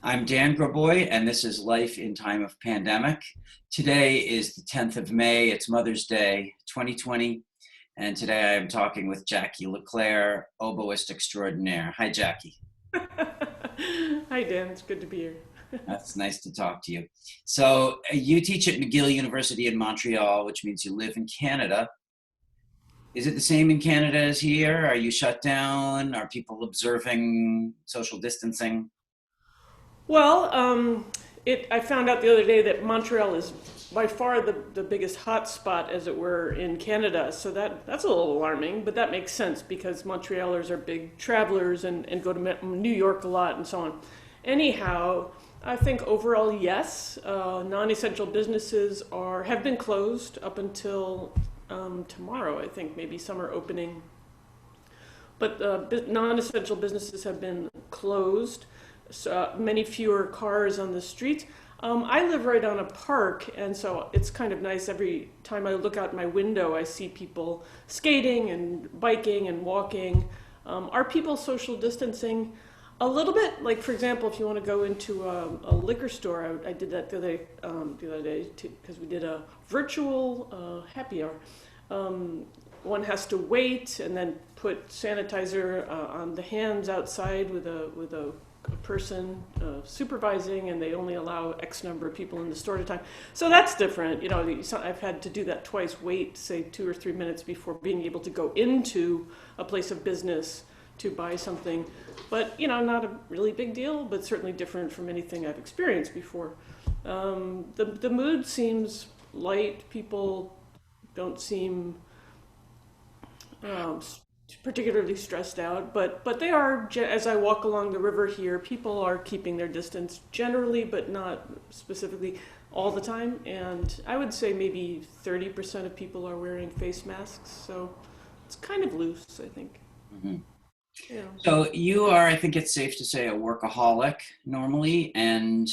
I'm Dan Graboy, and this is Life in Time of Pandemic. Today is the 10th of May. It's Mother's Day 2020. And today I am talking with Jackie Leclair, oboist extraordinaire. Hi, Jackie. Hi, Dan. It's good to be here. That's nice to talk to you. So, you teach at McGill University in Montreal, which means you live in Canada. Is it the same in Canada as here? Are you shut down? Are people observing social distancing? Well, I found out the other day that Montreal is by far the biggest hot spot, as it were, in Canada. So that's a little alarming, but that makes sense because Montrealers are big travelers and go to New York a lot and so on. Anyhow, I think overall, yes, non-essential businesses have been closed up until tomorrow. I think maybe some are opening, but non-essential businesses have been closed. So, many fewer cars on the streets. I live right on a park, and so it's kind of nice. Every time I look out my window, I see people skating and biking and walking. Are people social distancing? A little bit. Like, for example, if you want to go into a liquor store, I did that the other day because we did a virtual happy hour. One has to wait and then put sanitizer on the hands outside with a person supervising, and they only allow X number of people in the store at a time. So that's different. I've had to do that twice, wait, say 2 or 3 minutes before being able to go into a place of business to buy something. But, not a really big deal, but certainly different from anything I've experienced before. The mood seems light. People don't seem um, particularly stressed out, but they are, as I walk along the river here, people are keeping their distance generally, but not specifically all the time. And I would say maybe 30% of people are wearing face masks, so it's kind of loose, I think. Mhm. Yeah. So you are, I think it's safe to say, a workaholic normally, and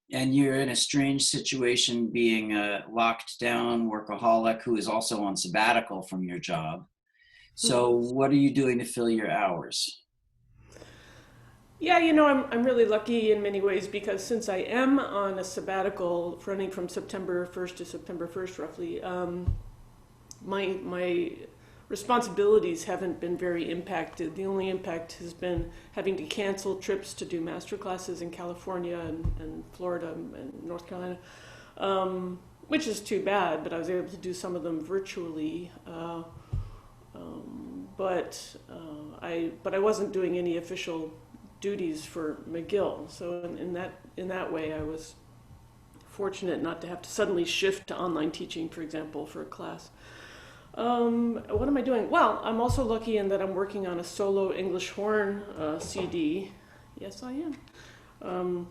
you're in a strange situation being a locked down workaholic who is also on sabbatical from your job. So what are you doing to fill your hours? Yeah, I'm really lucky in many ways because since I am on a sabbatical running from September 1st to September 1st, roughly, my responsibilities haven't been very impacted. The only impact has been having to cancel trips to do master classes in California and Florida and North Carolina, which is too bad, but I was able to do some of them virtually. But I wasn't doing any official duties for McGill. So in that way, I was fortunate not to have to suddenly shift to online teaching, for example, for a class. What am I doing? Well, I'm also lucky in that I'm working on a solo English horn CD. Yes, I am. Um,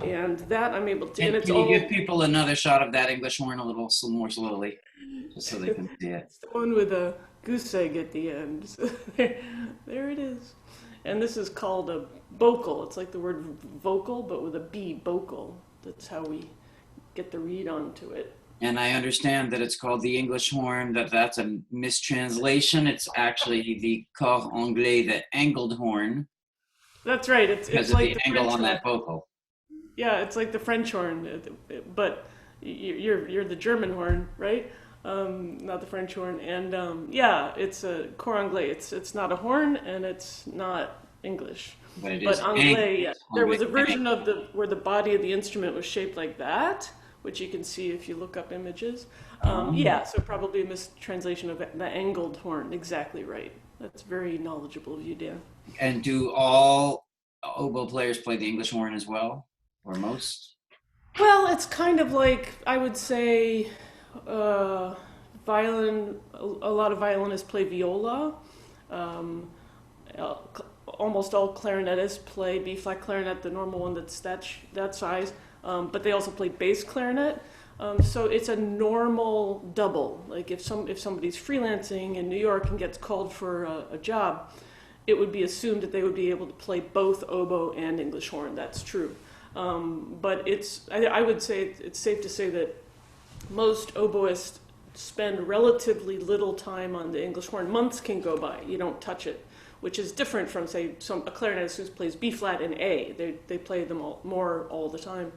and that I'm able to, and And it's can you give all, people another shot of that English horn a little more slowly, just so they can see it? it's the one with a goose egg at the end. So there it is. And this is called a vocal. It's like the word vocal, but with a B, vocal. That's how we get the read onto it. And I understand that it's called the English horn, that's a mistranslation. It's actually the cor anglais, the angled horn, That's right. It's because it's of like the the angle French on horn. that vocal. Yeah, it's like the French horn, but you're the German horn, right? Not the French horn. And yeah, it's a cor anglais. It's not a horn, and it's not English. But it But is angled. anglais, yeah. It's There anglais. was a version of the where the body of the instrument was shaped like that, which you can see if you look up images. Um, Yeah, so probably a mistranslation of the angled horn. Exactly right. That's very knowledgeable of you, Dan. and do all oboe players play the English horn as well, or most? Well, it's kind of like I would say, uh, violin. A lot of violinists play viola. Um, Almost all clarinetists play B flat clarinet, the normal one that's that size. But they also play bass clarinet. So it's a normal double. Like if somebody's freelancing in New York and gets called for a job, it would be assumed that they would be able to play both oboe and English horn. That's true. But I would say it's safe to say that most oboists spend relatively little time on the English horn. Months can go by, you don't touch it. which is different from, say, a clarinetist who plays B flat and A. They play them all the time,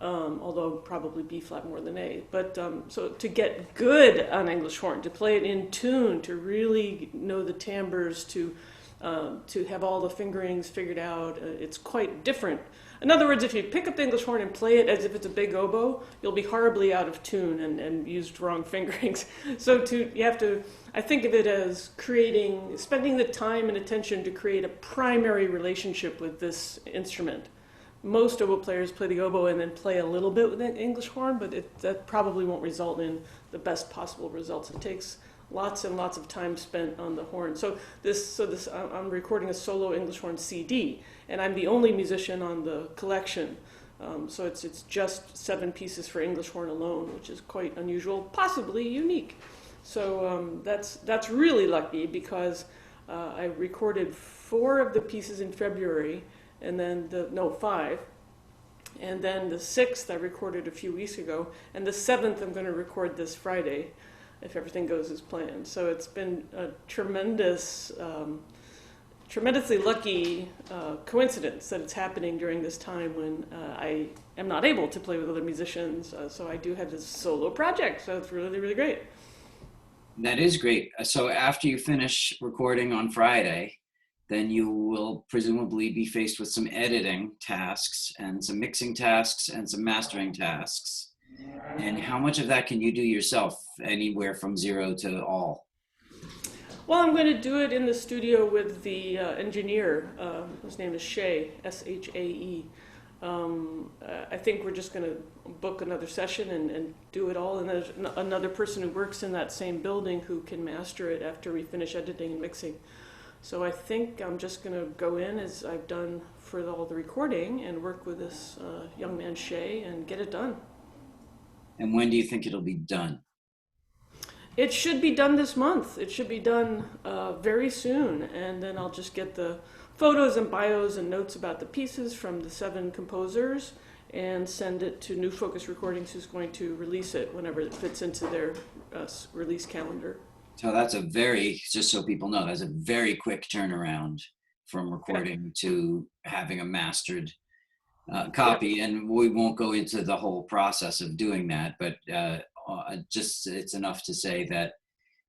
although probably B flat more than A. But so to get good on English horn, to play it in tune, to really know the timbres, to have all the fingerings figured out, it's quite different. In other words, if you pick up the English horn and play it as if it's a big oboe, you'll be horribly out of tune and used wrong fingerings. So you have to, I think of it as spending the time and attention to create a primary relationship with this instrument. Most oboe players play the oboe and then play a little bit with the English horn, but that probably won't result in the best possible results. It takes lots and lots of time spent on the horn. So I'm recording a solo English horn CD, and I'm the only musician on the collection. So it's just 7 pieces for English horn alone, which is quite unusual, possibly unique. So that's really lucky because I recorded 4 of the pieces in February, and then 5. And then the 6th I recorded a few weeks ago, and the 7th I'm going to record this Friday, if everything goes as planned. So it's been a tremendously lucky coincidence that it's happening during this time when I am not able to play with other musicians. So I do have this solo project, so it's really, really great. That is great. So after you finish recording on Friday, then you will presumably be faced with some editing tasks and some mixing tasks and some mastering tasks. And how much of that can you do yourself, anywhere from 0 to all? Well, I'm going to do it in the studio with the engineer. His name is Shea, S-H-A-E. I think we're just going to book another session and do it all. And there's another person who works in that same building who can master it after we finish editing and mixing. So I think I'm just going to go in, as I've done for all the recording, and work with this young man, Shea, and get it done. And when do you think it'll be done? It should be done this month. It should be done very soon. And then I'll just get the photos and bios and notes about the pieces from the 7 composers and send it to New Focus Recordings, who's going to release it whenever it fits into their release calendar. So that's just so people know, that's a very quick turnaround from recording to having a mastered copy. And we won't go into the whole process of doing that, but just it's enough to say that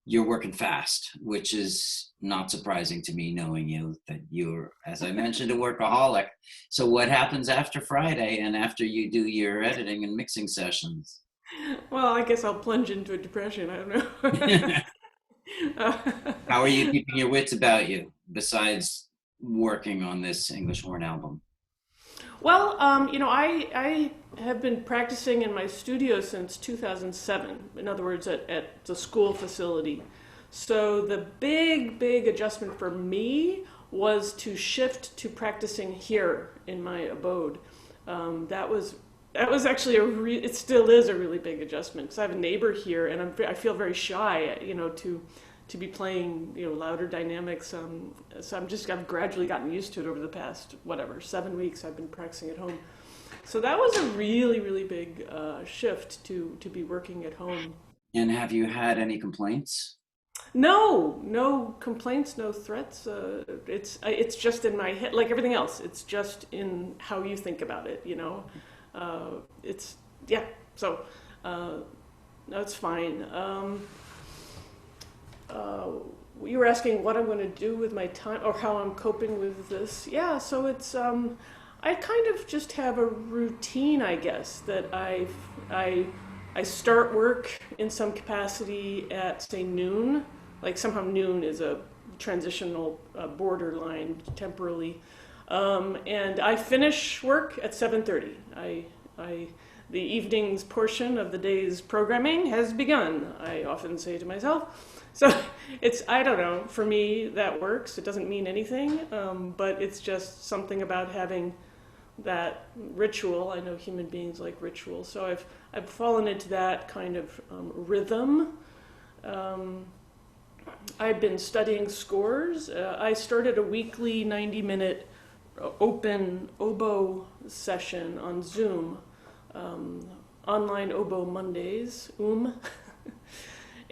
you're working fast, which is not surprising to me, knowing you, that you're, as I mentioned, a workaholic. So what happens after Friday and after you do your editing and mixing sessions? Well, I guess I'll plunge into a depression. I don't know. How are you keeping your wits about you besides working on this English horn album? Well, I have been practicing in my studio since 2007. In other words, at the school facility. So the big adjustment for me was to shift to practicing here in my abode. That was actually it still is a really big adjustment, because I have a neighbor here, and I feel very shy, to be playing, louder dynamics. So I've gradually gotten used to it over the past, 7 weeks I've been practicing at home. So that was a really, really big shift to be working at home. And have you had any complaints? No complaints, no threats. It's just in my head, like everything else. It's just in how you think about it, So no, it's fine. You were asking what I'm going to do with my time, or how I'm coping with this. Yeah, so it's I kind of just have a routine, I guess, that I start work in some capacity at, say, noon. Like somehow noon is a transitional borderline temporally, and I finish work at 7:30. The evening's portion of the day's programming has begun, I often say to myself. So I don't know, for me that works. It doesn't mean anything, but it's just something about having that ritual. I know human beings like ritual, so I've fallen into that kind of rhythm. I've been studying scores. I started a weekly 90-minute open oboe session on Zoom, online oboe Mondays,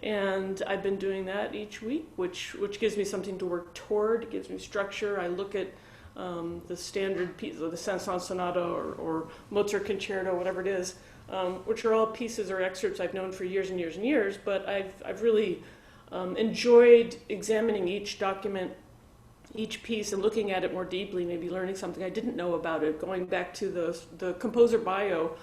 And I've been doing that each week, which gives me something to work toward. It gives me structure. I look at the standard piece, the Saint-Saëns Sonata or Mozart Concerto, whatever it is, which are all pieces or excerpts I've known for years and years and years. But I've really enjoyed examining each document, each piece, and looking at it more deeply, maybe learning something I didn't know about it, going back to the composer bio,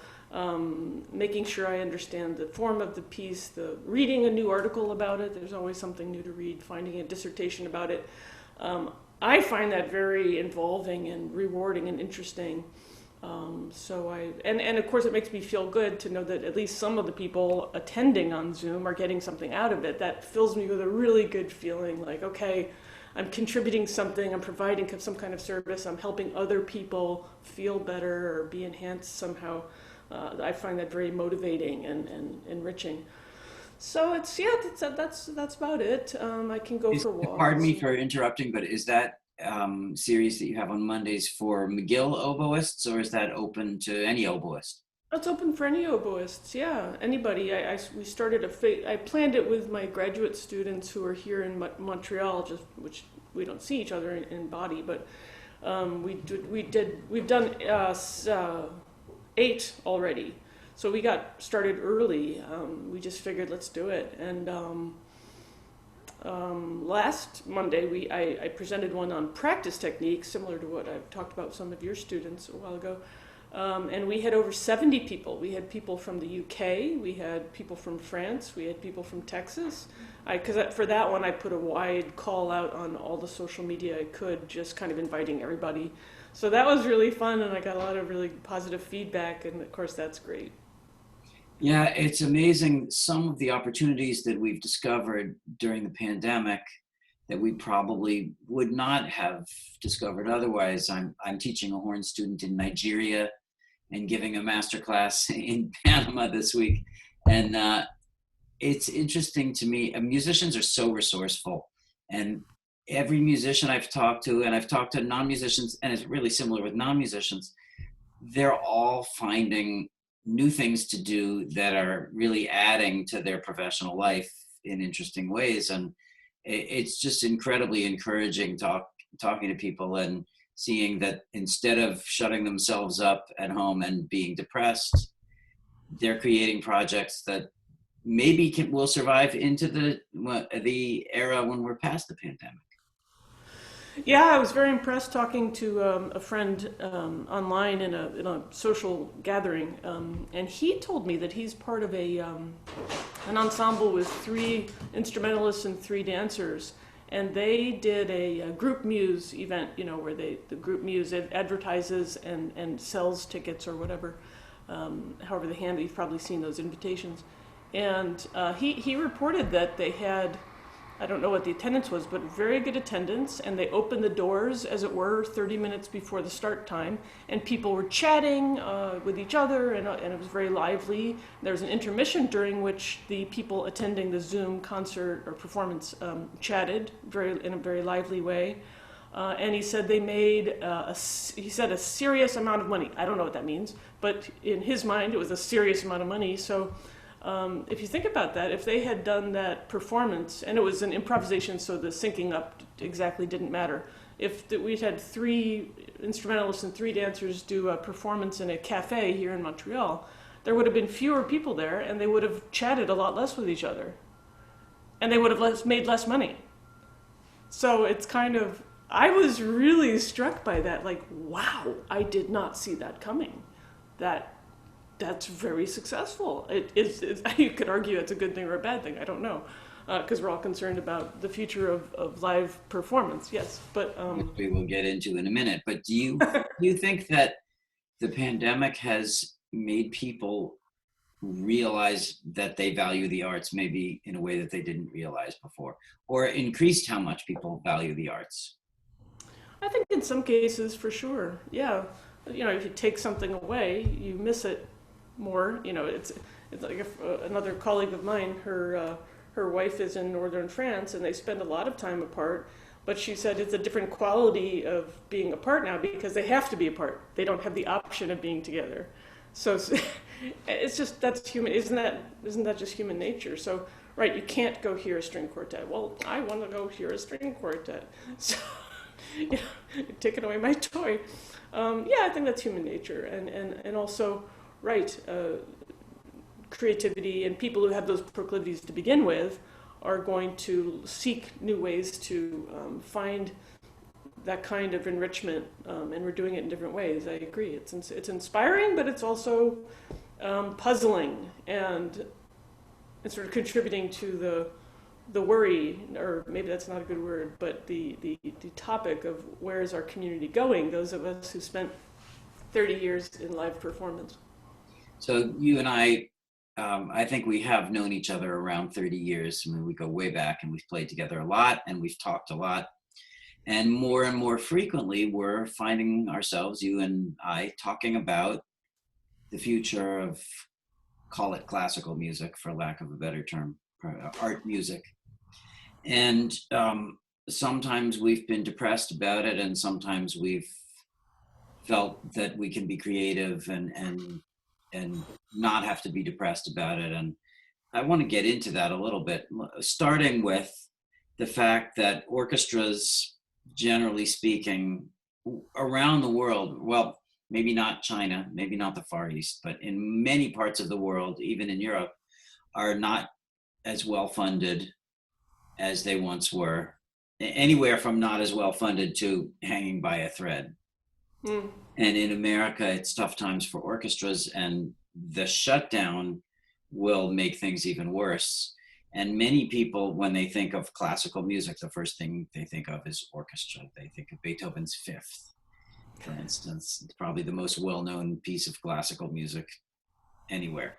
making sure I understand the form of the piece, reading a new article about it. There's always something new to read, finding a dissertation about it. I find that very involving and rewarding and interesting. And of course it makes me feel good to know that at least some of the people attending on Zoom are getting something out of it. That fills me with a really good feeling, like, okay, I'm contributing something, I'm providing some kind of service, I'm helping other people feel better or be enhanced somehow. I find that very motivating and enriching. So that's about it. I can go for walks. Pardon me for interrupting, but is that series that you have on Mondays for McGill oboists, or is that open to any oboist? It's open for any oboists, yeah, anybody. We started I planned it with my graduate students who are here in Montreal, which we don't see each other in body, but we've done 8 already. So we got started early. We just figured let's do it. And last Monday I presented one on practice techniques, similar to what I've talked about with some of your students a while ago. And we had over 70 people. We had people from the UK, we had people from France, we had people from Texas. Because for that one I put a wide call out on all the social media I could, just kind of inviting everybody. So that was really fun, and I got a lot of really positive feedback, and of course that's great. Yeah, it's amazing some of the opportunities that we've discovered during the pandemic that we probably would not have discovered otherwise. I'm teaching a horn student in Nigeria and giving a master class in Panama this week. And it's interesting to me, musicians are so resourceful. And every musician I've talked to, and I've talked to non-musicians, and it's really similar with non-musicians, they're all finding new things to do that are really adding to their professional life in interesting ways. And it's just incredibly encouraging talking to people and seeing that instead of shutting themselves up at home and being depressed, they're creating projects that maybe will survive into the era when we're past the pandemic. Yeah, I was very impressed talking to a friend online in a social gathering, and he told me that he's part of an ensemble with 3 instrumentalists and 3 dancers, and they did a group muse event, where the group muse advertises and sells tickets or whatever, however they handle. You've probably seen those invitations, and he reported that they had, I don't know what the attendance was, but very good attendance, and they opened the doors, as it were, 30 minutes before the start time, and people were chatting with each other, and it was very lively. There was an intermission during which the people attending the Zoom concert or performance chatted in a very lively way. And he said they made a serious amount of money. I don't know what that means, but in his mind, it was a serious amount of money. So if you think about that, if they had done that performance, and it was an improvisation, so the syncing up exactly didn't matter. If we'd had 3 instrumentalists and 3 dancers do a performance in a cafe here in Montreal, there would have been fewer people there, and they would have chatted a lot less with each other. And they would have made less money. So it's kind of, I was really struck by that, like, wow, I did not see that coming. That's very successful. You could argue it's a good thing or a bad thing. I don't know, because we're all concerned about the future of live performance. Yes, but which we will get into in a minute. But do you think that the pandemic has made people realize that they value the arts maybe in a way that they didn't realize before, or increased how much people value the arts? I think in some cases, for sure, yeah. If you take something away, you miss it more. It's like another colleague of mine, her wife is in northern France, and they spend a lot of time apart, but she said it's a different quality of being apart now because they have to be apart. They don't have the option of being together. So it's just, that's human. Isn't that just human nature? So Right, you can't go hear a string quartet. Well, I want to go hear a string quartet. So, yeah, you're taking away my toy. Yeah, I think that's human nature. And also, right, creativity and people who have those proclivities to begin with are going to seek new ways to find that kind of enrichment, and we're doing it in different ways. I agree. It's inspiring, but it's also puzzling and sort of contributing to the worry, or maybe that's not a good word, but the topic of where is our community going, those of us who spent 30 years in live performance. So you and I think we have known each other around 30 years. I mean, we go way back and we've played together a lot and we've talked a lot. And more frequently, we're finding ourselves, you and I, talking about the future of, call it classical music, for lack of a better term, art music. And sometimes we've been depressed about it, and sometimes we've felt that we can be creative and not have to be depressed about it. And I want to get into that a little bit, starting with the fact that orchestras, generally speaking, around the world, well, maybe not China, maybe not the Far East, but in many parts of the world, even in Europe, are not as well funded as they once were. Anywhere from not as well funded to hanging by a thread. Mm. And in America, it's tough times for orchestras, and the shutdown will make things even worse. And many people, when they think of classical music, the first thing they think of is orchestra. They think of Beethoven's Fifth, for instance. It's probably the most well-known piece of classical music anywhere.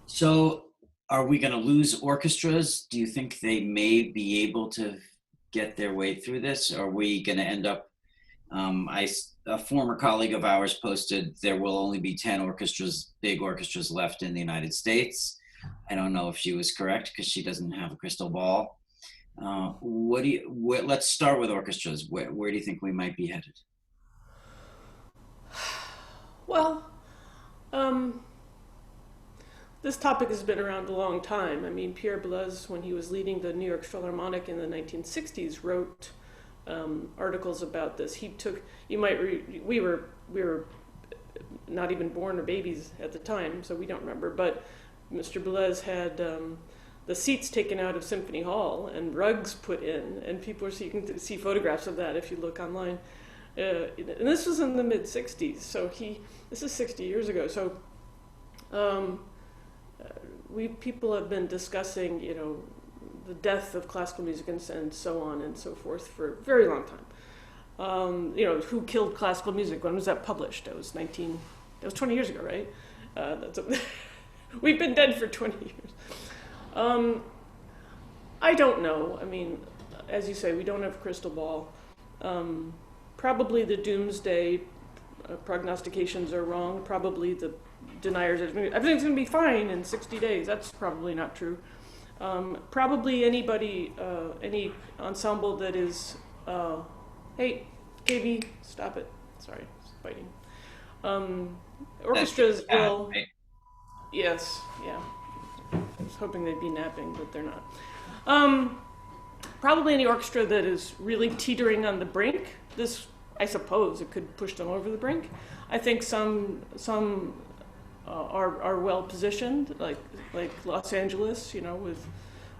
So are we going to lose orchestras? Do you think they may be able to get their way through this? Are we going to end up, a former colleague of ours posted, there will only be 10 orchestras, big orchestras left in the United States. I don't know if she was correct because she doesn't have a crystal ball. Let's start with orchestras. Where do you think we might be headed? Well, this topic has been around a long time. I mean, Pierre Boulez, when he was leading the New York Philharmonic in the 1960s, wrote articles about this. We were not even born or babies at the time, so we don't remember, but Mr. Boulez had the seats taken out of Symphony Hall and rugs put in, and people you can see photographs of that if you look online. And this was in the mid-'60s, so this is 60 years ago. So people have been discussing, the death of classical music and so on and so forth for a very long time. Who killed classical music? When was that published? That was 20 years ago, right? We've been dead for 20 years. I don't know. I mean, as you say, we don't have a crystal ball. Probably the doomsday prognostications are wrong. Probably the deniers, everything's going to be fine in 60 days. That's probably not true. Probably any ensemble that is, hey, KB, stop it. Sorry, it's fighting. Orchestras will... Yes, yeah. I was hoping they'd be napping, but they're not. Probably any orchestra that is really teetering on the brink. This, I suppose, it could push them over the brink. I think some are well positioned, like Los Angeles,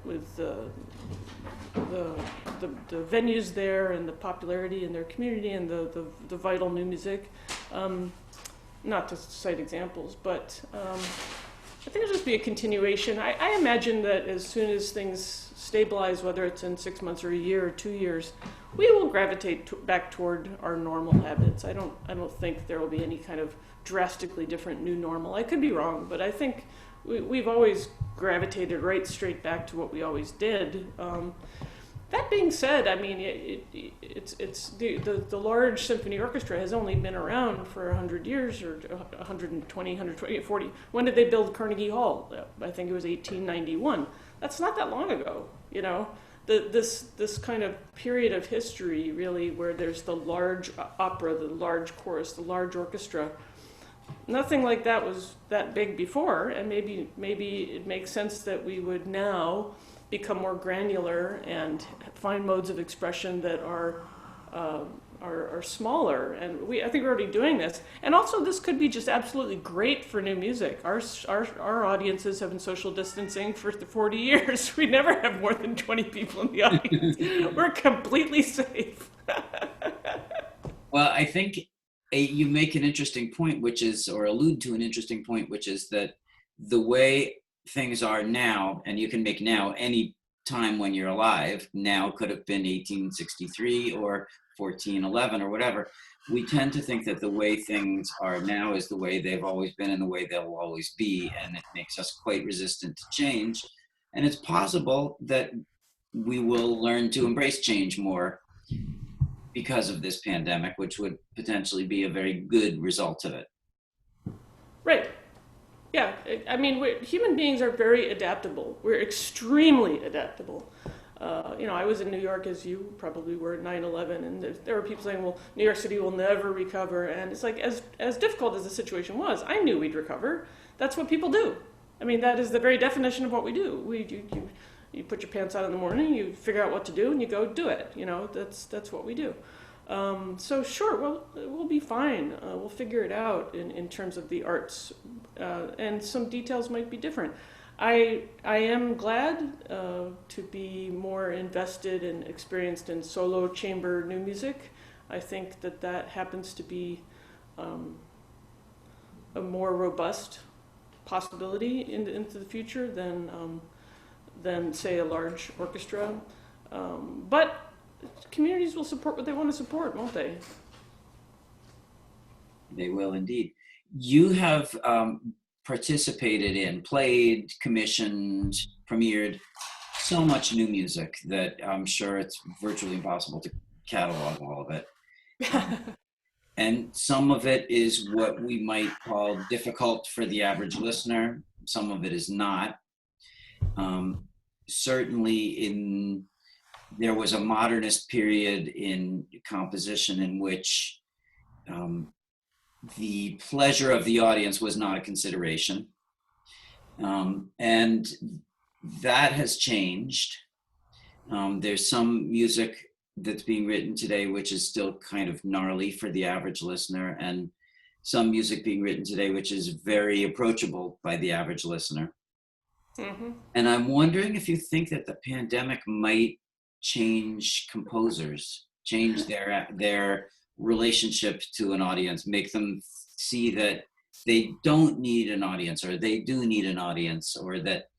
with the venues there and the popularity in their community and the vital new music. Not to cite examples, but I think it'll just be a continuation. I imagine that as soon as things stabilize, whether it's in 6 months or a year or 2 years, we will gravitate back toward our normal habits. I don't think there will be any kind of drastically different new normal. I could be wrong, but I think we've always gravitated right straight back to what we always did. That being said, I mean, it's the large symphony orchestra has only been around for 100 years or 120, 120, 40. When did they build Carnegie Hall? I think it was 1891. That's not that long ago, This kind of period of history, really, where there's the large opera, the large chorus, the large orchestra, nothing like that was that big before, and maybe it makes sense that we would now become more granular and find modes of expression that uh, are smaller. And I think we're already doing this. And also, this could be just absolutely great for new music. Our audiences have been social distancing for 40 years. We never have more than 20 people in the audience. We're completely safe. Well, I think you make an interesting point, which is, or allude to an interesting point, which is that the way things are now, and you can make now any time when you're alive, now could have been 1863 or 1411 or whatever. We tend to think that the way things are now is the way they've always been and the way they'll always be, and it makes us quite resistant to change. And it's possible that we will learn to embrace change more because of this pandemic, which would potentially be a very good result of it. Right. Yeah. I mean, human beings are very adaptable. We're extremely adaptable. I was in New York, as you probably were, at 9/11, and there were people saying, well, New York City will never recover. And it's like, as difficult as the situation was, I knew we'd recover. That's what people do. I mean, that is the very definition of what we do. You put your pants on in the morning, you figure out what to do, and you go do it. That's what we do. So sure, we'll be fine. We'll figure it out in terms of the arts, and some details might be different. I am glad to be more invested and experienced in solo chamber new music. I think that happens to be a more robust possibility into the future than say a large orchestra. But communities will support what they want to support, won't they? They will indeed. You have participated in, played, commissioned, premiered so much new music that I'm sure it's virtually impossible to catalog all of it. And some of it is what we might call difficult for the average listener. Some of it is not. Certainly there was a modernist period in composition in which the pleasure of the audience was not a consideration. And that has changed. There's some music that's being written today which is still kind of gnarly for the average listener, and some music being written today which is very approachable by the average listener. Mm-hmm. And I'm wondering if you think that the pandemic might change composers, change their relationship to an audience, make them see that they don't need an audience, or they do need an audience, or that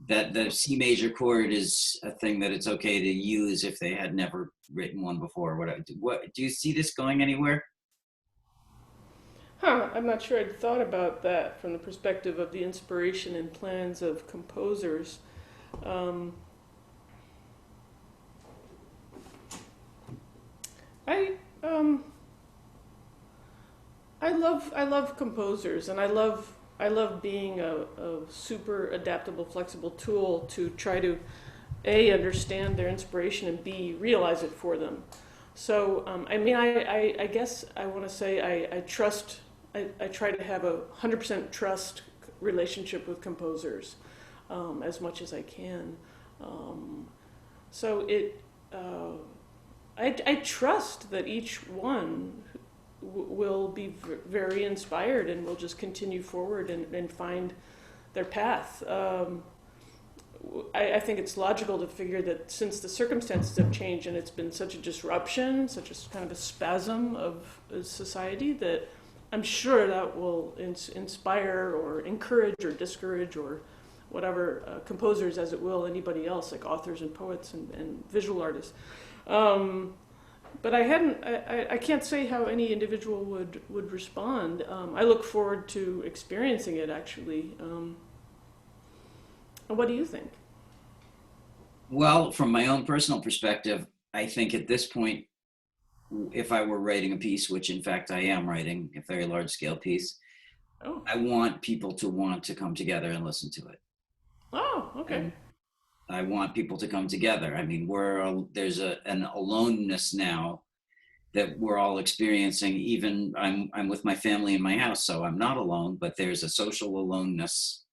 the C major chord is a thing that it's okay to use if they had never written one before. What do you see this going anywhere? I'm not sure I'd thought about that from the perspective of the inspiration and plans of composers. I love composers, and I love being a super adaptable, flexible tool to try to A, understand their inspiration, and B, realize it for them. So I guess I want to say I trust. I try to have a 100% trust relationship with composers as much as I can. I trust that each one will be very inspired and will just continue forward and find their path. I think it's logical to figure that since the circumstances have changed and it's been such a disruption, such a kind of a spasm of society, that I'm sure that will inspire or encourage or discourage or whatever composers, as it will anybody else, like authors and poets and visual artists. But I can't say how any individual would respond. I look forward to experiencing it, actually. What do you think? Well, from my own personal perspective, I think at this point, if I were writing a piece, which in fact I am writing a very large scale piece, I want people to want to come together and listen to it. Oh, okay. And I want people to come together. I mean, there's an aloneness now that we're all experiencing. Even I'm with my family in my house, so I'm not alone, but there's a social aloneness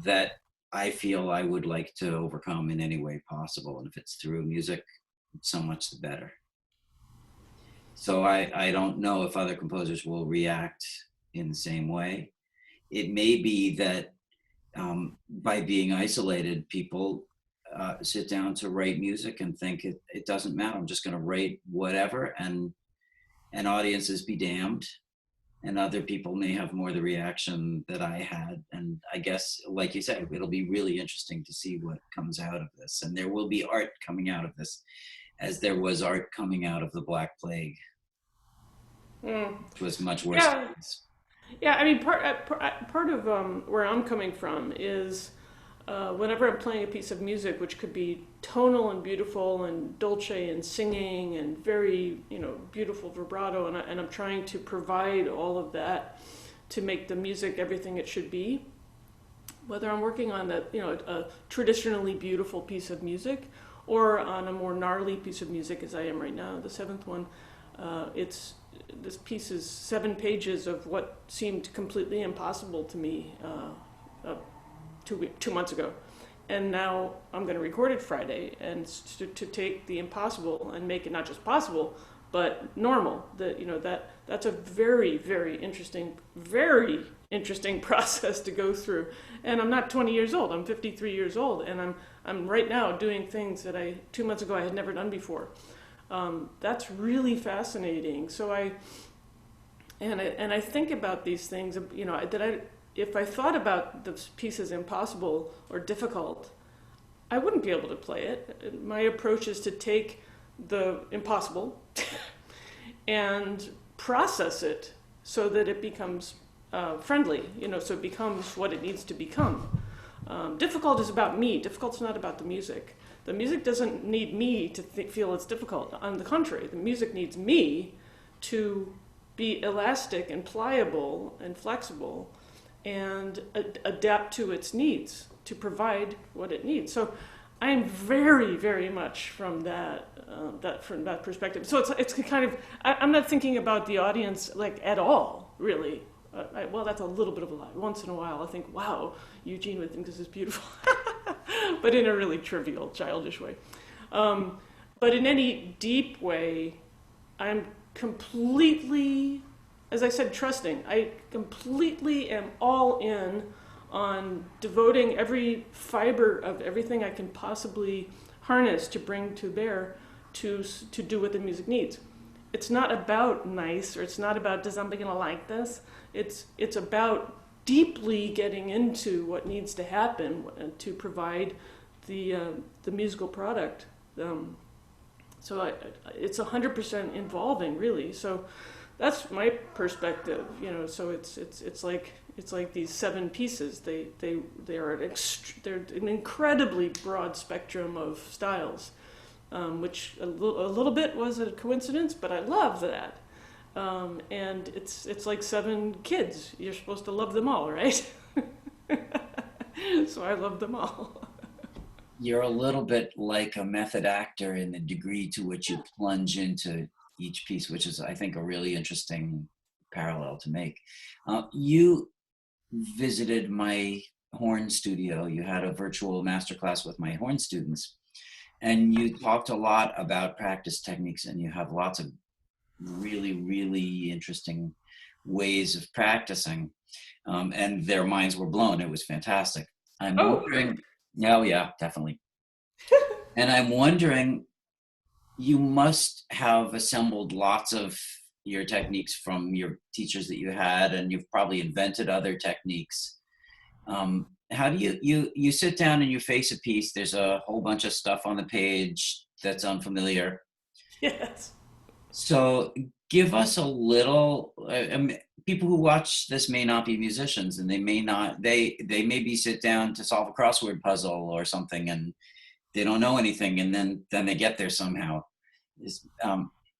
that I feel I would like to overcome in any way possible. And if it's through music, so much the better. So I don't know if other composers will react in the same way. It may be that by being isolated, people sit down to write music and think it doesn't matter. I'm just going to write whatever, and audiences be damned. And other people may have more the reaction that I had. And I guess, like you said, it'll be really interesting to see what comes out of this. And there will be art coming out of this, as there was art coming out of the Black Plague, which was much worse. Yeah, yeah. I mean, part of where I'm coming from is whenever I'm playing a piece of music, which could be tonal and beautiful and dolce and singing and very, beautiful vibrato, and I'm trying to provide all of that to make the music everything it should be. Whether I'm working on a traditionally beautiful piece of music, or on a more gnarly piece of music, as I am right now, the seventh one, this piece is 7 pages of what seemed completely impossible to me 2 months ago, and now I'm going to record it Friday, and to take the impossible and make it not just possible but normal. That's a very, very interesting process to go through. And I'm not 20 years old. I'm 53 years old, and I'm right now doing things that 2 months ago I had never done before. That's really fascinating. So I think about these things. If I thought about the piece as impossible or difficult, I wouldn't be able to play it. My approach is to take the impossible and process it so that it becomes friendly, so it becomes what it needs to become. Difficult is about me. Difficult's not about the music. The music doesn't need me to feel it's difficult. On the contrary, the music needs me to be elastic and pliable and flexible and adapt to its needs, to provide what it needs. So I am very, very much from that perspective. So it's kind of, I'm not thinking about the audience at all, really. Well, that's a little bit of a lie. Once in a while I think, wow, Eugene would think this is beautiful. But in a really trivial, childish way. But in any deep way, I'm completely, as I said, trusting. I completely am all in on devoting every fiber of everything I can possibly harness to bring to bear to do what the music needs. It's not about nice, or it's not about, does somebody gonna like this? It's about deeply getting into what needs to happen to provide the musical product. So it's 100% involving, really. So that's my perspective, So it's like these 7 pieces. They're an incredibly broad spectrum of styles, which a little bit was a coincidence, but I love that. And it's like 7 kids. You're supposed to love them all, right? So I love them all. You're a little bit like a method actor in the degree to which you plunge into each piece, which is, I think, a really interesting parallel to make. You visited my horn studio. You had a virtual masterclass with my horn students, and you talked a lot about practice techniques, and you have lots of really, really interesting ways of practicing, and their minds were blown. It was fantastic. I'm wondering, oh yeah, definitely. And I'm wondering, you must have assembled lots of your techniques from your teachers that you had, and you've probably invented other techniques. How do you sit down and you face a piece, there's a whole bunch of stuff on the page that's unfamiliar. Yes. So give us a little, people who watch this may not be musicians, and they maybe sit down to solve a crossword puzzle or something, and they don't know anything, and then they get there somehow.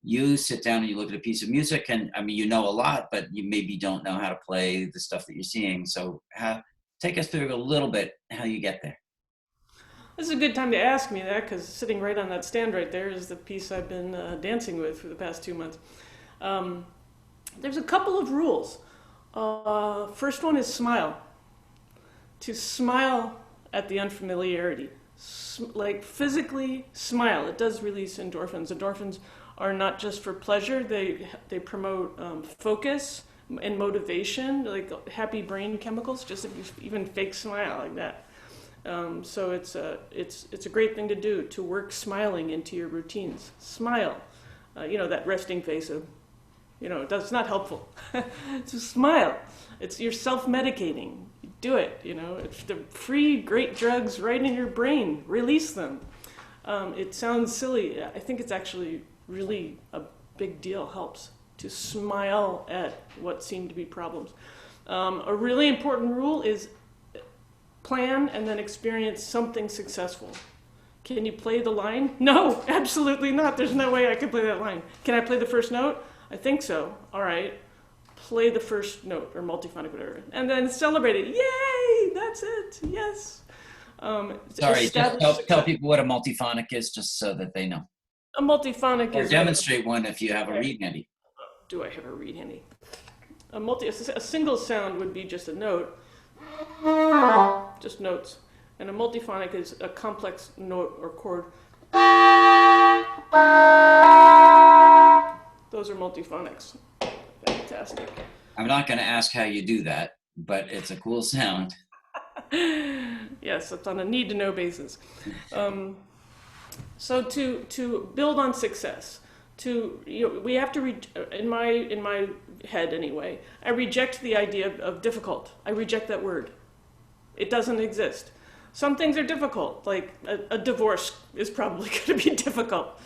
You sit down and you look at a piece of music, and you know a lot, but you maybe don't know how to play the stuff that you're seeing. So take us through a little bit how you get there. This is a good time to ask me that because sitting right on that stand right there is the piece I've been dancing with for the past 2 months. Um, there's a couple of rules. First one is smile. To smile at the unfamiliarity. Like physically smile. It does release endorphins. Endorphins are not just for pleasure. They promote focus and motivation, like happy brain chemicals, just if you even fake smile like that. So it's a great thing to do, to work smiling into your routines. Smile. That resting face of, that's not helpful. So smile. You're self-medicating. Do it, It's the free, great drugs right in your brain. Release them. It sounds silly. I think it's actually really a big deal. Helps to smile at what seem to be problems. A really important rule is plan and then experience something successful. Can you play the line? No, absolutely not. There's no way I can play that line. Can I play the first note? I think so. All right. Play the first note, or multiphonic, whatever, and then celebrate it. Yay! That's it. Yes. Sorry, just tell people what a multiphonic is, just so that they know. A multiphonic or is demonstrate one if you have a reed handy. Do I have a reed handy? A single sound would be just a note, just notes, and a multiphonic is a complex note or chord. Those are multiphonics. Fantastic. I'm not going to ask how you do that, but it's a cool sound. Yes, it's on a need-to-know basis. So to build on success, we have to in my head anyway, I reject the idea of difficult. I reject that word. It doesn't exist. Some things are difficult, like a divorce is probably going to be difficult.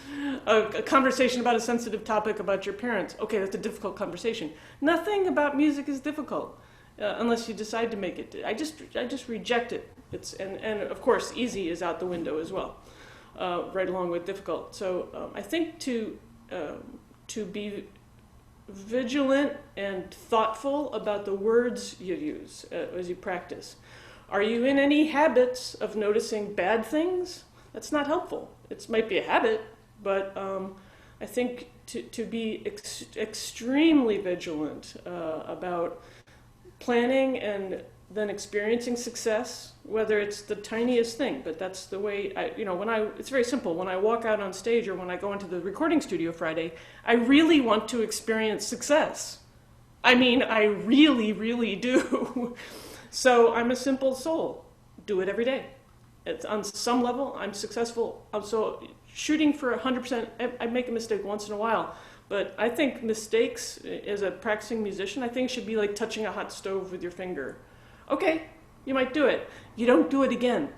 A conversation about a sensitive topic about your parents, okay, that's a difficult conversation. Nothing about music is difficult unless you decide to make it. I just reject it. And of course, easy is out the window as well, right along with difficult. So I think to be vigilant and thoughtful about the words you use as you practice. Are you in any habits of noticing bad things? That's not helpful. It might be a habit, but I think to be extremely vigilant about planning and then experiencing success, whether it's the tiniest thing, but that's the way it's very simple. When I walk out on stage or when I go into the recording studio Friday, I really want to experience success. I mean, I really, really do. So I'm a simple soul. Do it every day. It's on some level, I'm successful. So shooting for 100%, I make a mistake once in a while. But I think mistakes, as a practicing musician, I think should be like touching a hot stove with your finger. Okay, you might do it. You don't do it again.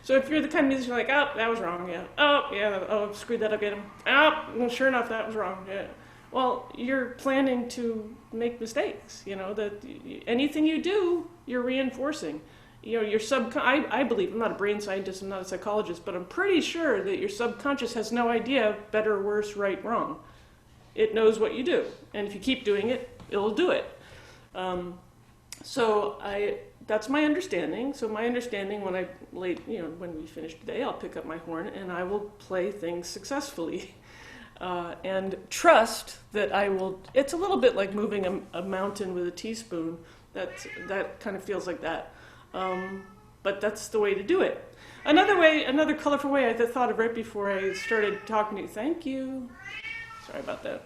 So if you're the kind of musician like, oh, that was wrong, yeah. Oh, yeah, oh, screwed that up again. Oh, well, sure enough, that was wrong, yeah. Well, you're planning to make mistakes, that anything you do, you're reinforcing. Your I believe, I'm not a brain scientist, I'm not a psychologist, but I'm pretty sure that your subconscious has no idea better, worse, right, wrong. It knows what you do. And if you keep doing it, it'll do it. That's my understanding. So my understanding when when we finish today, I'll pick up my horn and I will play things successfully. And trust that I will. It's a little bit like moving a mountain with a teaspoon. That kind of feels like that. But that's the way to do it. Another colorful way I thought of right before I started talking to you. Thank you. Sorry about that.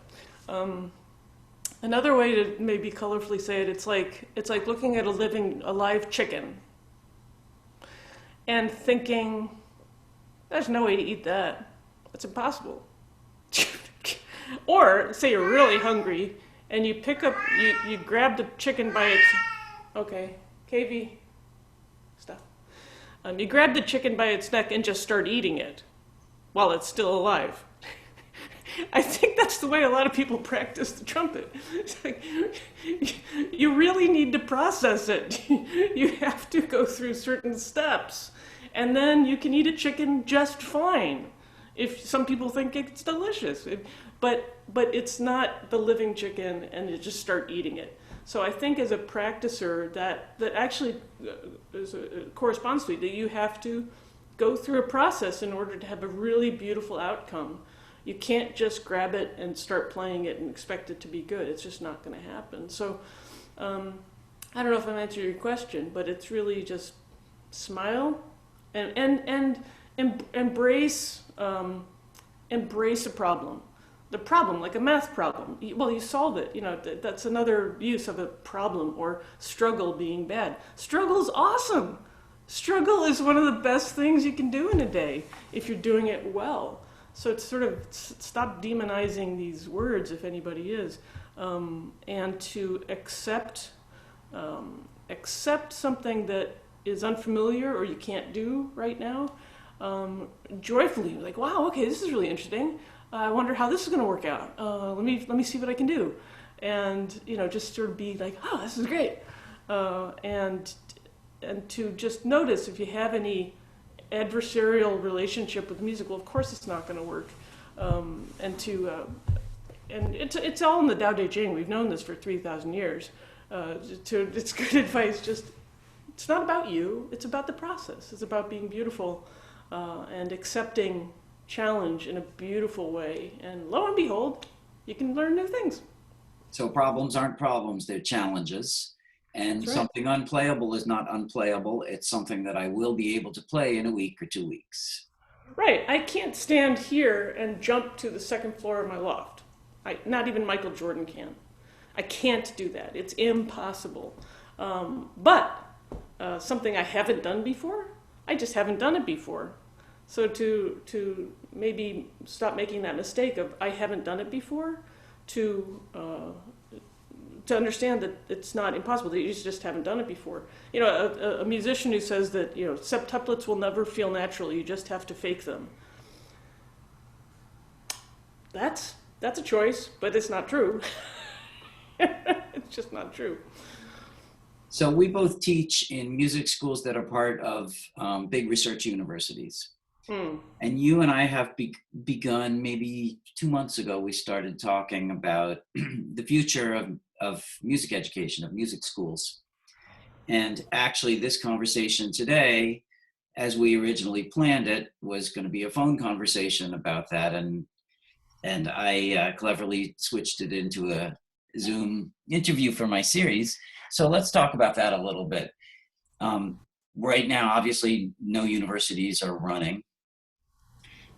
Another way to maybe colorfully say it, it's like looking at a live chicken and thinking, there's no way to eat that. It's impossible. Or say you're really hungry and you you grab the chicken by its, okay, KV, stuff. You grab the chicken by its neck and just start eating it while it's still alive. I think that's the way a lot of people practice the trumpet. It's like, you really need to process it. You have to go through certain steps. And then you can eat a chicken just fine. If some people think it's delicious. But it's not the living chicken and you just start eating it. So I think as a practicer, that actually corresponds to it, that you have to go through a process in order to have a really beautiful outcome. You can't just grab it and start playing it and expect it to be good. It's just not going to happen. So I don't know if I'm answering your question, but it's really just smile and embrace embrace a problem. The problem, like a math problem, well, you solve it. That's another use of a problem, or struggle being bad. Struggle's awesome. Struggle is one of the best things you can do in a day if you're doing it well. So it's sort of stop demonizing these words, if anybody is, and to accept something that is unfamiliar or you can't do right now, joyfully, like, wow, okay, this is really interesting. I wonder how this is going to work out. Let me see what I can do, and just sort of be like, oh, this is great, and to just notice if you have any adversarial relationship with music. Well, of course it's not going to work, and it's all in the Tao Te Ching. We've known this for 3,000 years. It's good advice. Just it's not about you. It's about the process. It's about being beautiful and accepting challenge in a beautiful way. And lo and behold, you can learn new things. So problems aren't problems; they're challenges. And That's right. something unplayable is not unplayable. It's something that I will be able to play in a week or 2 weeks. Right. I can't stand here and jump to the second floor of my loft. Not even Michael Jordan can. I can't do that. It's impossible. But something I haven't done before, I just haven't done it before. So to maybe stop making that mistake of I haven't done it before, to understand that it's not impossible, that you just haven't done it before. A musician who says that septuplets will never feel natural, you just have to fake them. That's a choice, but it's not true. It's just not true. So we both teach in music schools that are part of big research universities. And you and I have begun, maybe 2 months ago, we started talking about the future of music education, of music schools. And actually this conversation today, as we originally planned it, was going to be a phone conversation about that. And I cleverly switched it into a Zoom interview for my series. So let's talk about that a little bit. Right now, obviously, no universities are running.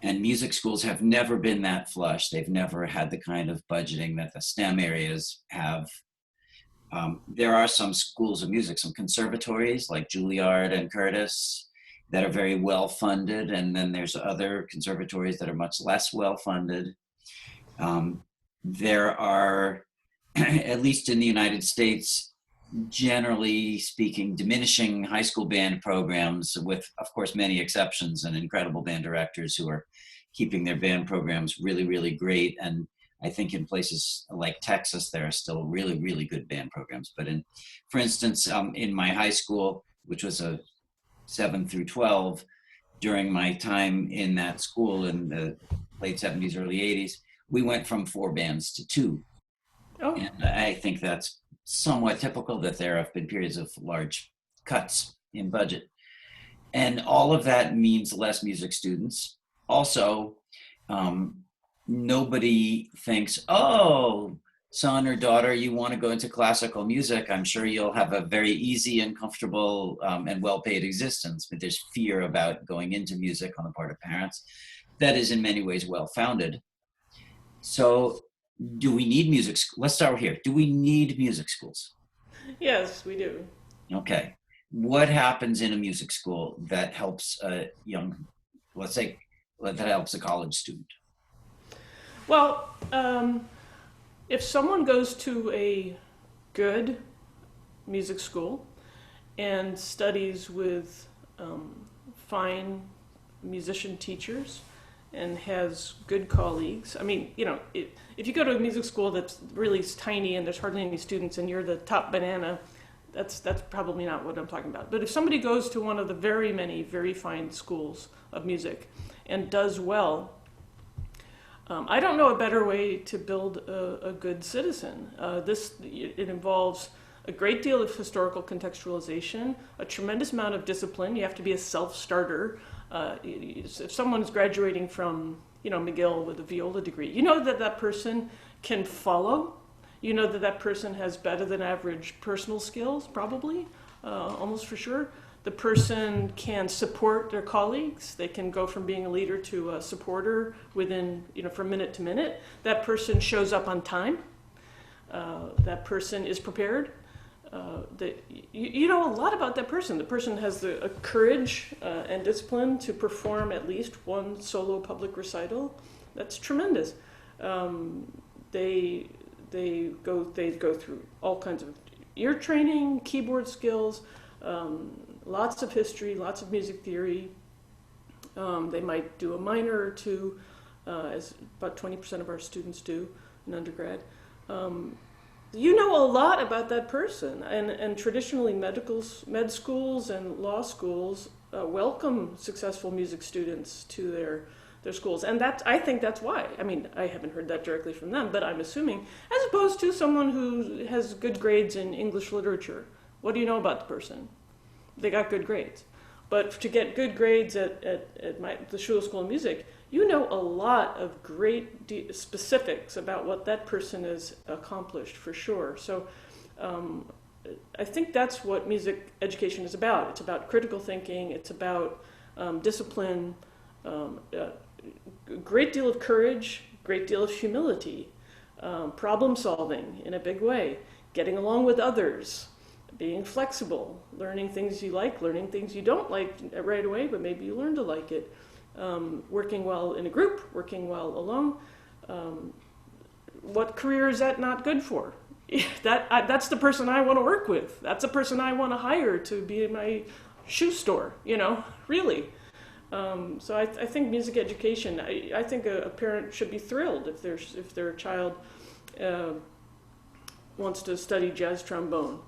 And music schools have never been that flush. They've never had the kind of budgeting that the STEM areas have. There are some schools of music, some conservatories like Juilliard and Curtis that are very well funded. And then there's other conservatories that are much less well funded. There are, at least in the United States, generally speaking, diminishing high school band programs with, of course, many exceptions and incredible band directors who are keeping their band programs really, really great. And I think in places like Texas, there are still really, really good band programs. But for instance, in my high school, which was a 7 through 12, during my time in that school in the late 70s, early 80s, we went from 4 bands to 2. Oh. And I think that's somewhat typical, that there have been periods of large cuts in budget. And all of that means less music students. Also, nobody thinks, oh, son or daughter, you want to go into classical music. I'm sure you'll have a very easy and comfortable and well-paid existence. But there's fear about going into music on the part of parents. That is in many ways well-founded. So do we need music schools? Let's start here. Do we need music schools? Yes, we do. Okay. What happens in a music school that helps a young, let's say, that helps a college student? Well, if someone goes to a good music school and studies with fine musician teachers and has good colleagues. I mean, if you go to a music school that's really tiny and there's hardly any students and you're the top banana, that's probably not what I'm talking about. But if somebody goes to one of the very many very fine schools of music and does well, I don't know a better way to build a good citizen. It involves a great deal of historical contextualization, a tremendous amount of discipline. You have to be a self-starter. If someone's graduating from, McGill with a viola degree, you know that that person can follow. You know that that person has better than average personal skills, probably, almost for sure. The person can support their colleagues. They can go from being a leader to a supporter within, from minute to minute. That person shows up on time. That person is prepared. You know a lot about that person. The person has the courage and discipline to perform at least one solo public recital. That's tremendous. They go through all kinds of ear training, keyboard skills, lots of history, lots of music theory. They might do a minor or two, as about 20% of our students do in undergrad. You know a lot about that person, and traditionally med schools and law schools welcome successful music students to their schools, and I think that's why. I mean, I haven't heard that directly from them, but I'm assuming, as opposed to someone who has good grades in English literature. What do you know about the person? They got good grades. But to get good grades at the Schule School of Music, you know a lot of great specifics about what that person has accomplished, for sure. So I think that's what music education is about. It's about critical thinking. It's about discipline, a great deal of courage, great deal of humility, problem solving in a big way, getting along with others, being flexible, learning things you like, learning things you don't like right away, but maybe you learn to like it. Working well in a group, working well alone. What career is that not good for? That's the person I want to work with. That's the person I want to hire to be in my shoe store, really. So I think music education, I think a parent should be thrilled if their child wants to study jazz trombone.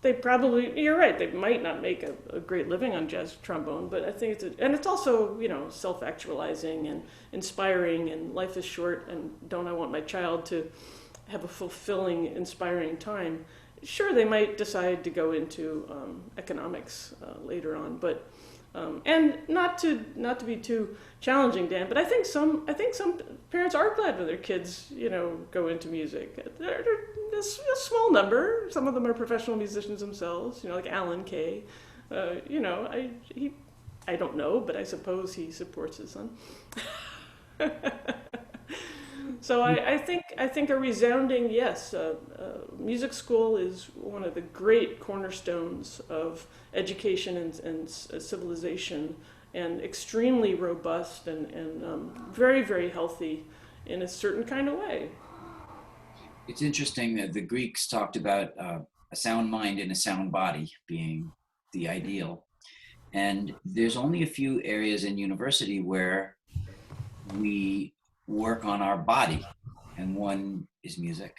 They probably, you're right, they might not make a great living on jazz trombone, but I think it's also, self-actualizing and inspiring, and life is short, and don't I want my child to have a fulfilling, inspiring time. Sure, they might decide to go into economics later on, but and not to be too challenging, Dan, but I think some parents are glad when their kids, go into music. They're a small number. Some of them are professional musicians themselves, like Alan Kay. I don't know, but I suppose he supports his son. So I think a resounding yes. Music school is one of the great cornerstones of education and civilization, and extremely robust and very, very healthy in a certain kind of way. It's interesting that the Greeks talked about a sound mind and a sound body being the ideal. And there's only a few areas in university where we work on our body, and one is music,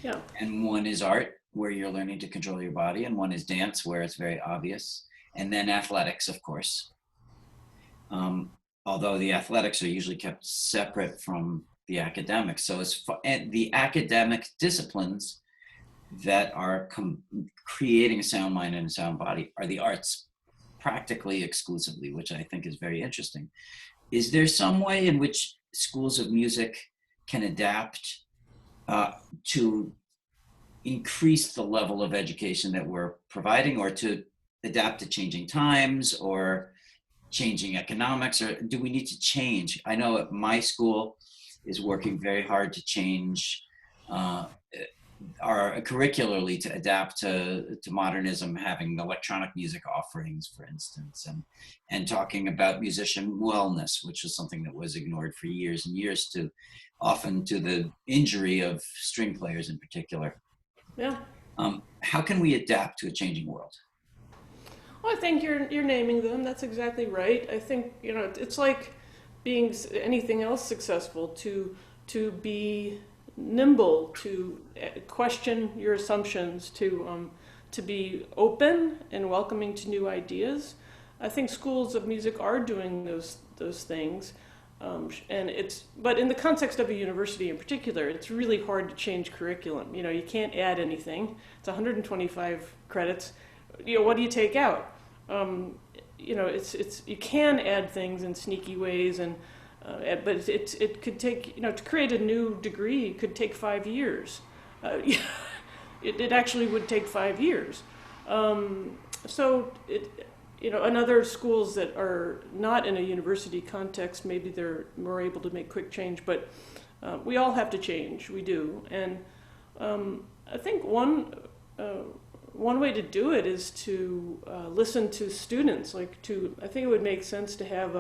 Yeah. and one is art, where you're learning to control your body, and one is dance, where it's very obvious, and then athletics, of course. Although the athletics are usually kept separate from the academics. So and the academic disciplines that are creating a sound mind and a sound body are the arts, practically exclusively, which I think is very interesting. Is there some way in which schools of music can adapt to increase the level of education that we're providing, or to adapt to changing times or changing economics, or do we need to change? I know at my school is working very hard to change our curricularly to adapt to modernism, having electronic music offerings, for instance, and talking about musician wellness, which is something that was ignored for years and years, often to the injury of string players in particular. Yeah. How can we adapt to a changing world? Well, I think you're naming them. That's exactly right. I think it's like being anything else successful, to be nimble, to question your assumptions, to be open and welcoming to new ideas. I think schools of music are doing those things. But in the context of a university in particular, it's really hard to change curriculum. You can't add anything. It's 125 credits. What do you take out? You can add things in sneaky ways, but it could take, to create a new degree could take 5 years. It actually would take 5 years. In other schools that are not in a university context, maybe they're more able to make quick change, but we all have to change. We do. And I think one way to do it is to listen to students. I think it would make sense to have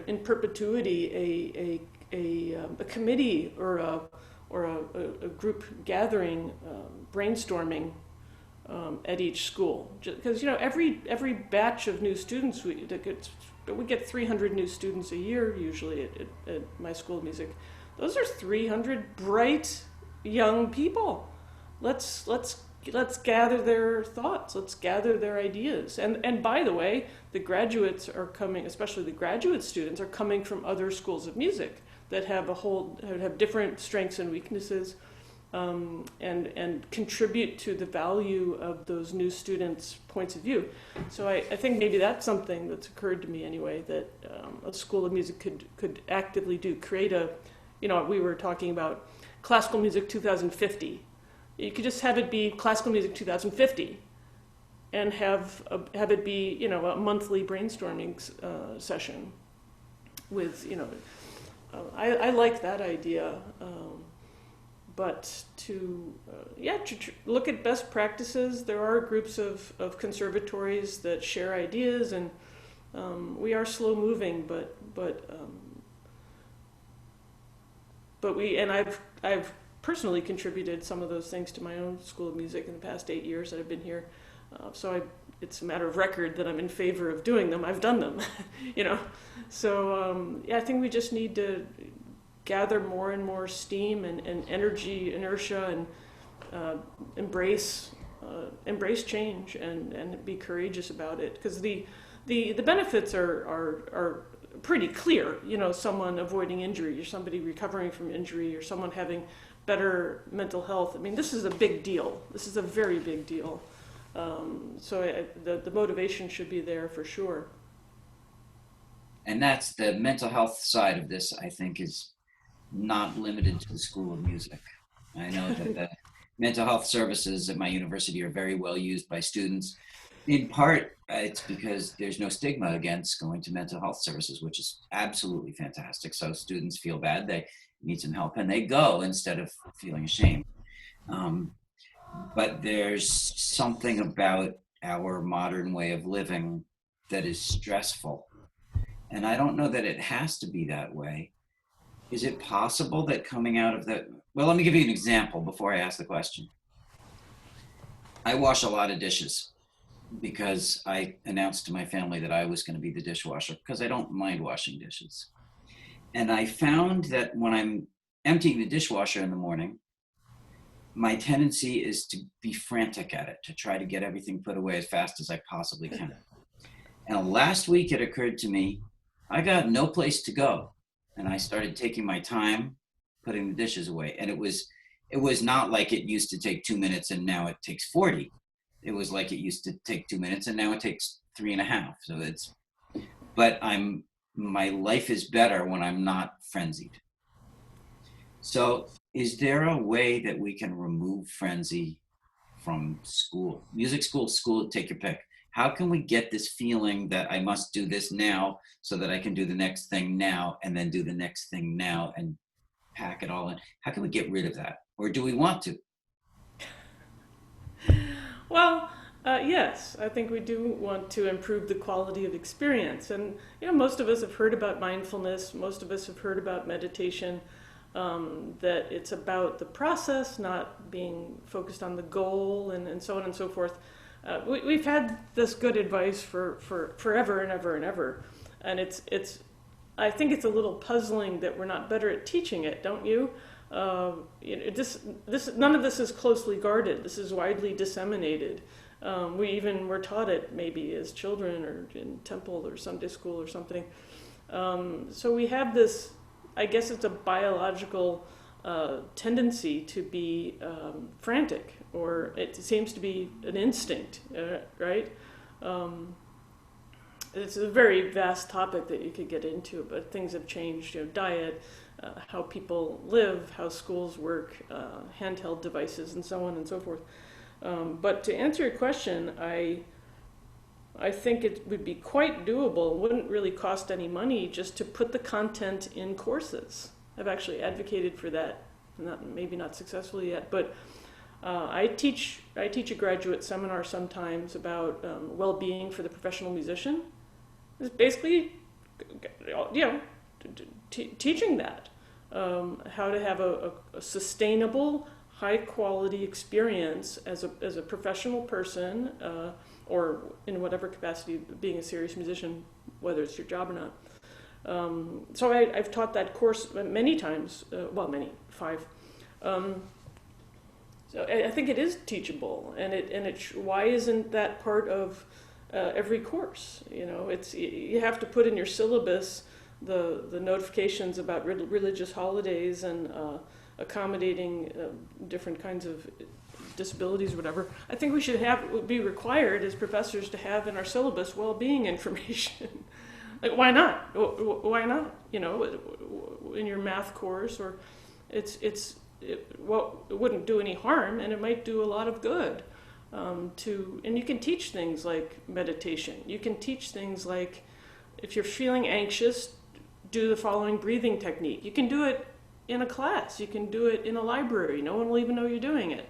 in perpetuity a committee or a group gathering, brainstorming at each school, because every batch of new students we get 300 new students a year usually at my school of music. Those are 300 bright young people. Let's gather their thoughts. Let's gather their ideas. And by the way, the graduates are coming, especially the graduate students are coming from other schools of music that have different strengths and weaknesses. And contribute to the value of those new students' points of view. So I think maybe that's something that's occurred to me anyway, that a school of music could actively do. Create we were talking about classical music 2050. You could just have it be classical music 2050 and have it be, a monthly brainstorming session with, I like that idea. But to look at best practices, there are groups of conservatories that share ideas, and we are slow moving. I've personally contributed some of those things to my own school of music in the past 8 years that I've been here. It's a matter of record that I'm in favor of doing them. I've done them, So I think we just need to gather more and more steam and energy, inertia, and embrace change and be courageous about it. Because the benefits are pretty clear. Someone avoiding injury, or somebody recovering from injury, or someone having better mental health. I mean, this is a big deal. This is a very big deal. The motivation should be there for sure. And that's the mental health side of this, I think, is not limited to the School of Music. I know that the mental health services at my university are very well used by students. In part, it's because there's no stigma against going to mental health services, which is absolutely fantastic. So students feel bad, they need some help, and they go instead of feeling ashamed. But there's something about our modern way of living that is stressful. And I don't know that it has to be that way. Is it possible that coming out of that, well, let me give you an example before I ask the question. I wash a lot of dishes because I announced to my family that I was going to be the dishwasher because I don't mind washing dishes. And I found that when I'm emptying the dishwasher in the morning, my tendency is to be frantic at it, to try to get everything put away as fast as I possibly can. And last week it occurred to me, I got no place to go. And I started taking my time putting the dishes away. And it was not like it used to take 2 minutes and now it takes 40. It was like it used to take 2 minutes and now it takes 3.5. But my life is better when I'm not frenzied. So is there a way that we can remove frenzy from school? Music school, take your pick. How can we get this feeling that I must do this now so that I can do the next thing now and then do the next thing now and pack it all in? How can we get rid of that? Or do we want to? Well, yes, I think we do want to improve the quality of experience. And, most of us have heard about mindfulness. Most of us have heard about meditation, that it's about the process, not being focused on the goal and so on and so forth. We've had this good advice for forever and ever and ever, and I think it's a little puzzling that we're not better at teaching it, don't you? None of this is closely guarded. This is widely disseminated. We even were taught it maybe as children or in temple or Sunday school or something. So we have this, I guess it's a biological tendency to be frantic, or it seems to be an instinct, right? Um, it's a very vast topic that you could get into, but things have changed. Diet, how people live, how schools work, handheld devices, and so on and so forth. But to answer your question, I think it would be quite doable. It wouldn't really cost any money just to put the content in courses. I've actually advocated for that, maybe not successfully yet, but I teach a graduate seminar sometimes about well-being for the professional musician. It's basically, teaching that, how to have a sustainable, high-quality experience as a professional person, or in whatever capacity, being a serious musician, whether it's your job or not. So I've taught that course many times, five. So I think it is teachable, and why isn't that part of every course? You have to put in your syllabus the notifications about religious holidays and accommodating different kinds of disabilities or whatever. I think we should be required as professors to have in our syllabus well-being information. Like, why not? Why not? In your math course, or it wouldn't do any harm, and it might do a lot of good. And you can teach things like meditation. You can teach things like, if you're feeling anxious, do the following breathing technique. You can do it in a class. You can do it in a library. No one will even know you're doing it.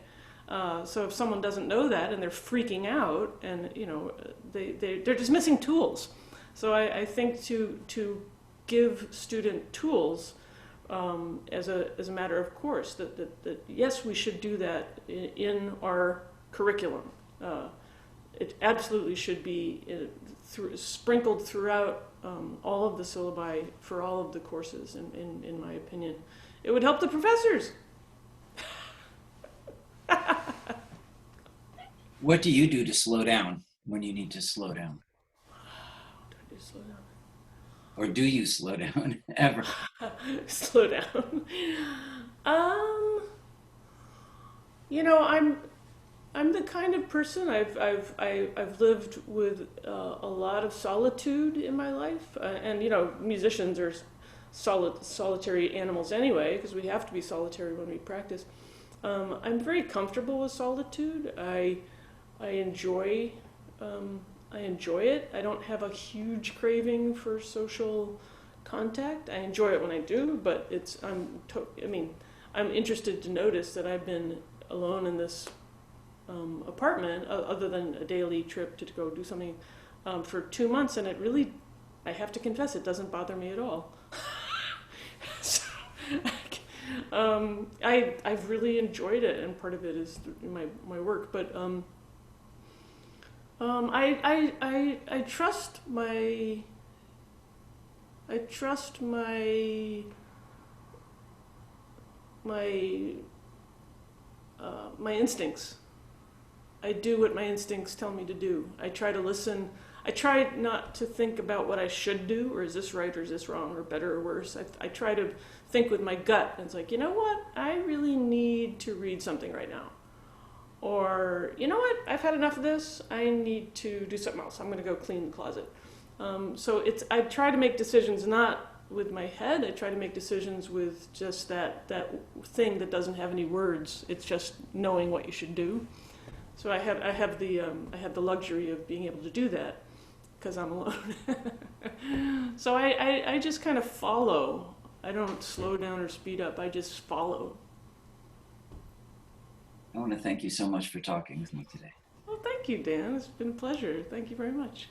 So if someone doesn't know that and they're freaking out, and they're just missing tools. So I think to give student tools as a matter of course, that yes, we should do that in our curriculum. It absolutely should be sprinkled throughout all of the syllabi for all of the courses, in my opinion. It would help the professors. What do you do to slow down when you need to slow down? What do I do to slow down? Or do you slow down ever? Slow down. I'm the kind of person I've lived with a lot of solitude in my life, and musicians are solitary animals anyway, because we have to be solitary when we practice. I'm very comfortable with solitude. I enjoy it. I don't have a huge craving for social contact. I enjoy it when I do, but I'm interested to notice that I've been alone in this apartment, other than a daily trip to go do something, for 2 months, and I have to confess, it doesn't bother me at all. So, I've really enjoyed it, and part of it is my work. But I trust my my instincts. I do what my instincts tell me to do. I try to listen. I try not to think about what I should do, or is this right, or is this wrong, or better or worse. I try to think with my gut, and it's like, you know what? I really need to read something right now. Or, you know what? I've had enough of this. I need to do something else. I'm going to go clean the closet. So I try to make decisions not with my head. I try to make decisions with just that thing that doesn't have any words. It's just knowing what you should do. So I have the luxury of being able to do that because I'm alone. So I just kind of follow. I don't slow down or speed up. I just follow. I want to thank you so much for talking with me today. Well, thank you, Dan. It's been a pleasure. Thank you very much.